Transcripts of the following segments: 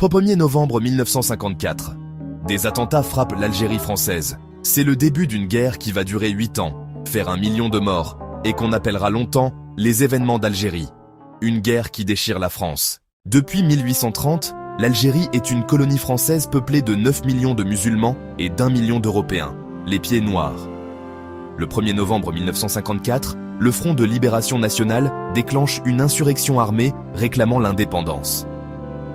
1er novembre 1954. Des attentats frappent l'Algérie française. C'est le début d'une guerre qui va durer 8 ans, faire 1 million de morts, et qu'on appellera longtemps les événements d'Algérie. Une guerre qui déchire la France. Depuis 1830, l'Algérie est une colonie française peuplée de 9 millions de musulmans et d'1 million d'Européens, les pieds noirs. Le 1er novembre 1954, le Front de Libération Nationale déclenche une insurrection armée réclamant l'indépendance.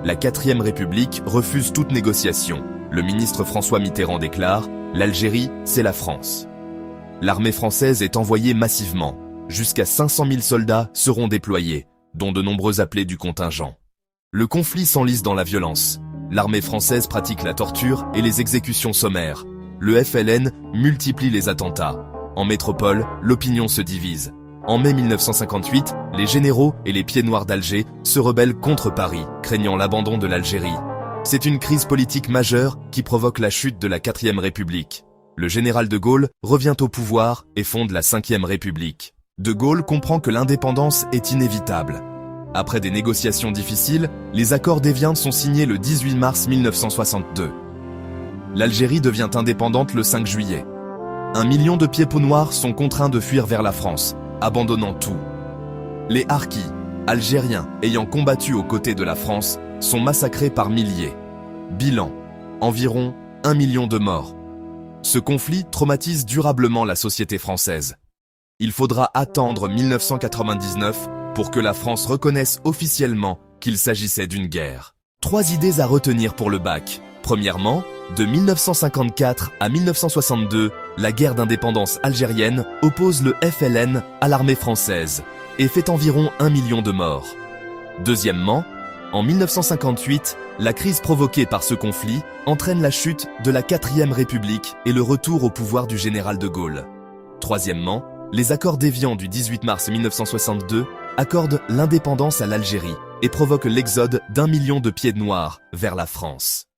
La 4e République refuse toute négociation. Le ministre François Mitterrand déclare « L'Algérie, c'est la France ». L'armée française est envoyée massivement. Jusqu'à 500 000 soldats seront déployés, dont de nombreux appelés du contingent. Le conflit s'enlise dans la violence. L'armée française pratique la torture et les exécutions sommaires. Le FLN multiplie les attentats. En métropole, l'opinion se divise. En mai 1958, les généraux et les pieds noirs d'Alger se rebellent contre Paris, craignant l'abandon de l'Algérie. C'est une crise politique majeure qui provoque la chute de la 4e République. Le général de Gaulle revient au pouvoir et fonde la 5e République. De Gaulle comprend que l'indépendance est inévitable. Après des négociations difficiles, les accords d'Évian sont signés le 18 mars 1962. L'Algérie devient indépendante le 5 juillet. 1 million de pieds-peaux noirs sont contraints de fuir vers la France, abandonnant tout. Les Harkis, Algériens ayant combattu aux côtés de la France, sont massacrés par milliers. Bilan, environ 1 million de morts. Ce conflit traumatise durablement la société française. Il faudra attendre 1999 pour que la France reconnaisse officiellement qu'il s'agissait d'une guerre. 3 idées à retenir pour le bac. Premièrement, de 1954 à 1962, la guerre d'indépendance algérienne oppose le FLN à l'armée française et fait environ 1 million de morts. Deuxièmement, en 1958, la crise provoquée par ce conflit entraîne la chute de la 4e République et le retour au pouvoir du général de Gaulle. Troisièmement, les accords d'Évian du 18 mars 1962 accordent l'indépendance à l'Algérie et provoquent l'exode d'1 million de pieds noirs vers la France.